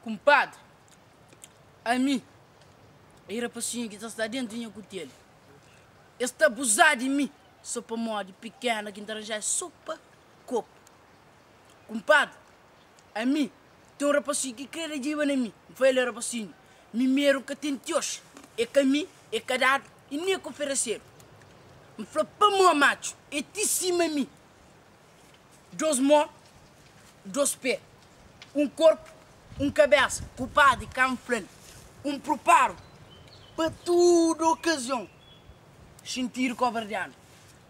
Compadre, a mim, era paciente que está dentro da cutela. Está abusado de mim, sopa mole pequena que entra já sopa, copo. Compadre, a mim, tem um rapacinho que quer levar na mim, vai ler rapacinho. Mimeiro que tem tios, é caminho, é cadado, e nem que oferecer. Me fala para mim, macho, é tíssimo a mim. 2 mãos, 2 pés, um corpo, cabeça, culpado e camuflando, preparo para toda ocasião. Sentir covardiano,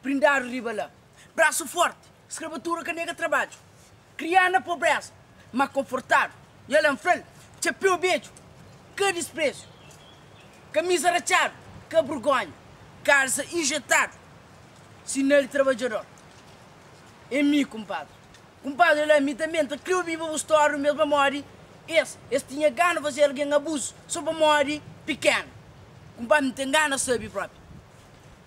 prendar o ribalão, braço forte, escravatura que nega trabalho, criar na pobreza, mas confortável, e ela em frente, chapéu beijo, que desprezo, camisa rachada, que vergonha, calça injetada, sinal trabalhador. É mim, compadre. Compadre, ele é mim também, que eu vivo a história mesmo a morrer. Esse tinha gana de fazer alguém abuso sobre a morrer pequeno. Compadre, não tem gana de saber próprio.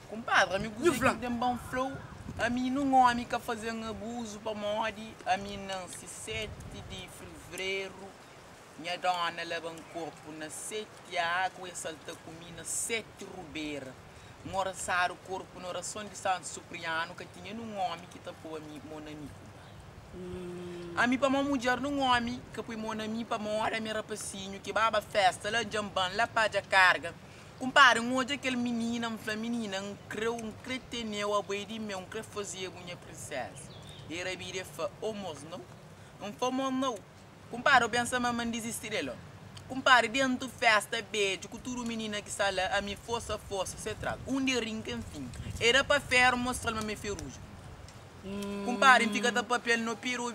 Compadre, amigo, você tem bom flow. A mim não homem que fazer um abuso para morrer. A mim não, se 7 de fevereiro, minha dona leva um corpo na 7 água e salta comigo na 7 rubeira. Moraçar o corpo na oração de Santo Supriano que tinha um homem que tapou a mim, mon amigo. A mim para uma mulher num homem que foi mon amigo para morrer meu rapacinho que baba festa lá jamban lá para a carga. Compare hoje aquele menina, uma menina, um creteneu a boi de meu, que fazia minha princesa. Era vir fa homos não, fomos não. Compare o pensa mamãe desistir dela. Compare dentro da festa beijo, cultura menina que sala a minha força se traga. De rinca enfim. Era para ferro mostrar me ferrugem. Compare fica da papel no piru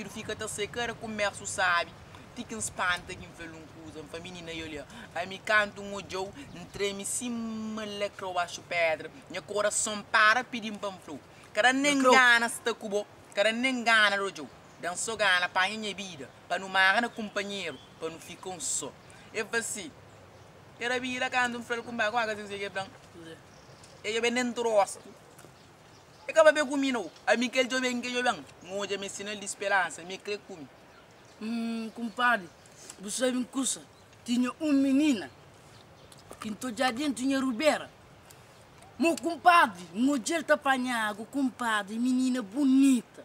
fica da secar comércio sabe. Fica espanta que foi uma menina e olha, a me canto ojo, treme cima lecro eu acho pedra, meu coração para pedir panflu. Cara nem gana está cubo, cara nem gana rojo. Dançou gana para minha vida, para não marcar companheiro, para não ficar só. É assim. Era vida canto frel com bago, agora se branco. E eu venho troço. E acaba bem comigo, a mim que ele jovem que eu venho, hoje me ensina de esperança, me crê comigo. Compadre, você sabe uma coisa? Tinha uma menina que em todo jardim tinha rubeira. Meu compadre, modelo tá apanhado, compadre, menina bonita.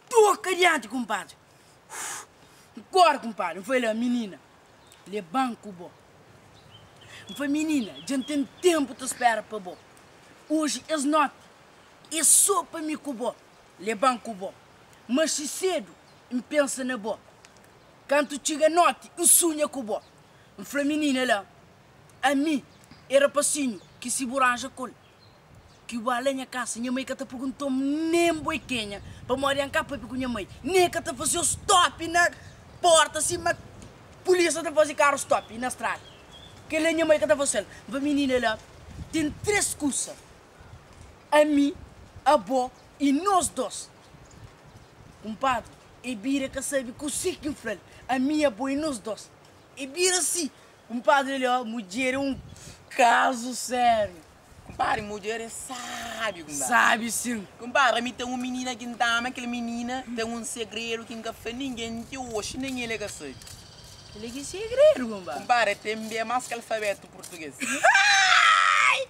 Toca adiante, compadre. Agora, compadre, foi lá, menina. Le banco bom. Foi menina, já não tem tempo de espera para bom. Hoje é noite, é só para mim que bom. Le banco bom. Mas se cedo, pensa na boa. Quando chega a noite, eu sonho com o bom. Foi menina lá. A mim, era passinho que se boranja com ele. Que o além a casa, minha mãe que te perguntou nem boiquinha para morar em capa com minha mãe. Nem que te fazia stop na porta, assim, mas polícia te fazia carro stop na estrada. Que a minha mãe que te fazia. A menina lá tem 3 coisas. A mim, a avó e nós dois. Compadre, e vira que sabe que o Sique em frente, a minha avó e nós dois. E vira assim. Compadre, olha, mulher é um caso sério. Compadre, mulher é sábio, compadre. Sabe sim. Compadre, a mim tem uma menina que não aquela menina tem um segredo que nunca fez ninguém que hoje nem ele que sabe. Ele é que segredo, compadre. Compadre, tem bem mais que alfabeto português.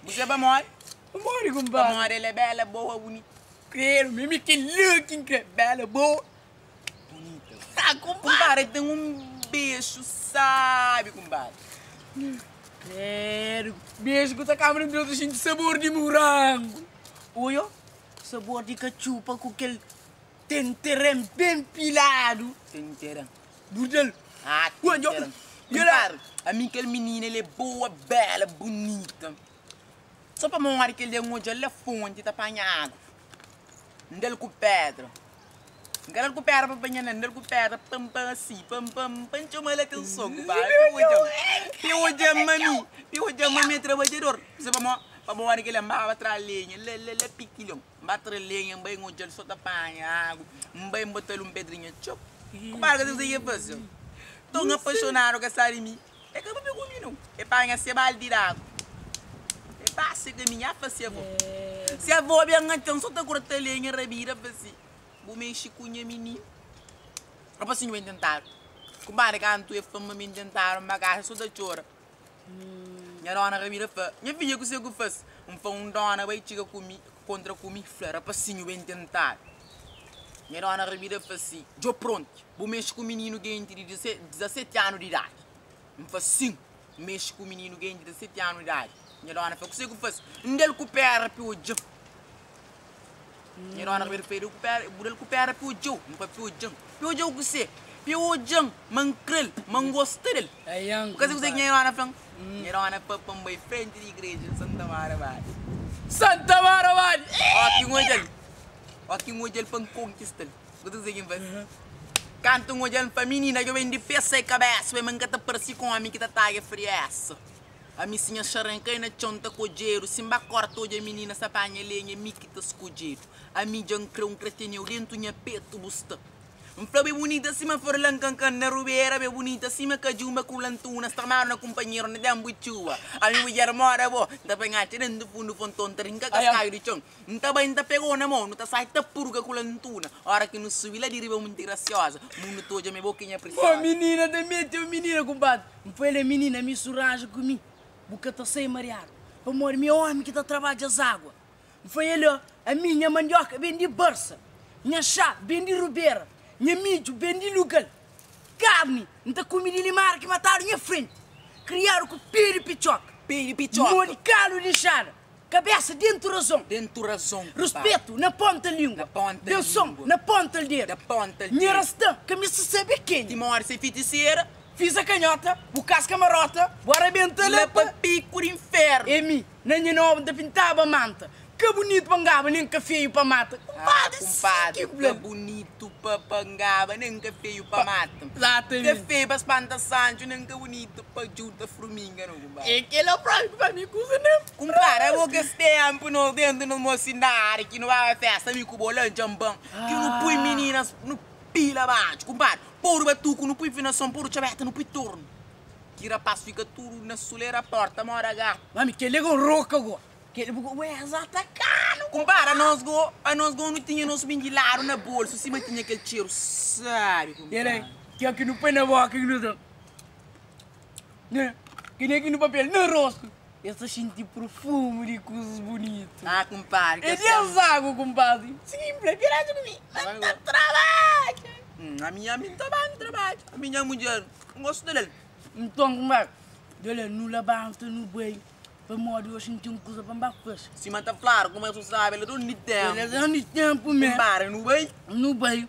Você vai morrer? Morre, compadre. Vai morrer, ele é bela, boa, bonita. Quero, mesmo que looking, que bela, boa. Bonita. Ah, compadre. Compadre, tem um beijo, sabe, compadre. Quero. Beijo com a câmera de gente sabor de morango. Olha, sabor de cachupa com aquele tenterem bem pilado. Tenterem. Budel. Ah, tenterem. Compadre, a mim aquele menino, ele é boa, bela, bonita. Só para morrer que ele é um olho, ele é fonte, tá apanhado. Ndel com pedra. Ndel com pedra para apanhar, ndel com pedra, pam, assim, pam, chama ele atenção, compadre. Piu, mami, trabalhador. Você para morrer que ele ambava atrás lenha, le piquilhão. Batra lenha, bem um olho, só tá apanhado. Bem botar pedrinho, tchop. Compadre, que você ia fazer? Estou apaixonado com essa de mim. É que eu não me combino. É para ganhar se baldirado. Passa que minha face avó. Se a avó bem então só tá curta lenha rabira assim. Bu me chikunha menino. Apa assim vai tentar. Compadre, canto e fama me tentaram bagaço sou da chora. Minha dona revira fa. Minha filha que você faz. Dona vai chegar comigo contra comigo flora passinho bem tentar. Minha dona revira fa assim. Jo pronto. Vou mexer com o menino que tem 17 anos de idade. Facinho. Mexer com o menino que tem 17 anos de idade. Minha dona fa. Você que faz. Ndel coopera pelo jo. Minha dona revira fa. Budel coopera pelo jo. Não fa pelo jo. Pelo jo que você. Piojang, mangkrel, mangostel. Ayang. Kasi usay niya yung anak lang. Yung anak pa boyfriend di igreja Santa Maria. Santa Maria. Aqui model pang conquistel. Gusto usay yung bas. Kanto model família que vem de peça e cabeça, vem mangata persi com a mim que tá taia friessa. A minha senha charanca na chonta cojeiro, simba corta hoje a menina sapanha lenha miquitas cojeiro. A minha jancre cretinho dentro minha peto busta. Be bonita sima forlang kang na rubera be bonita sima kajuma kulantuna stamar na kumpanyero na dambu chua ami wijar mora bo ta pengati den du fundu fonton teringa kaskayo di chong nta ba inta pego na mo nuta sai ta purga kulantuna ora que no subila di riba muito graciosa mundo toja me boquinha preciosa menina da meteu menina compadre foi ele menina me surage comigo bucata sem marear para morrer meu homem que tá trabalha as águas foi ele a minha mandioca vem de Barça minha chá vem de Rubeira minha mídio vem de lugar carne não tá comida de mar que mataram minha frente criaram com peri pichoca monicalo de chara cabeça dentro razão respeito na ponta língua deu som na ponta dedo minha rasta camisa sabe quem timor se feiticeira fiz a canhota o casca marota o arrebenta lepa pico de inferno emi na minha nova da pintava manta que bonito pangaba nem café para mata compadre que bonito pangaba nem café para mata café para espanta sancho nem que bonito para junta fruminga não compadre é que ele é próprio para mim coisa não compadre eu vou que tempo no dentro no mocinari que não vai festa me cubolão jambão que não põe meninas no pila baixo compadre por batuco não põe finação por chaveta não põe torno que rapaz fica tudo na soleira porta mora gato mami que ele é um roca agora que ele bugo exata cano compara nós go não tinha nos bindilaram na bolsa cima tinha aquele cheiro sabe ele que aqui no pé na boca que não né que nem aqui no papel no rosto essa gente perfume de coisas bonitas compadre ele é zago compadre simples virado comigo anda trabalho a minha tá bem trabalho a minha mulher gosto dele então compadre dele não levanta no bem para morrer hoje não tem coisa para baixo se mata claro como você sabe ele não tem tempo ele não tem tempo mesmo compadre no bem no bem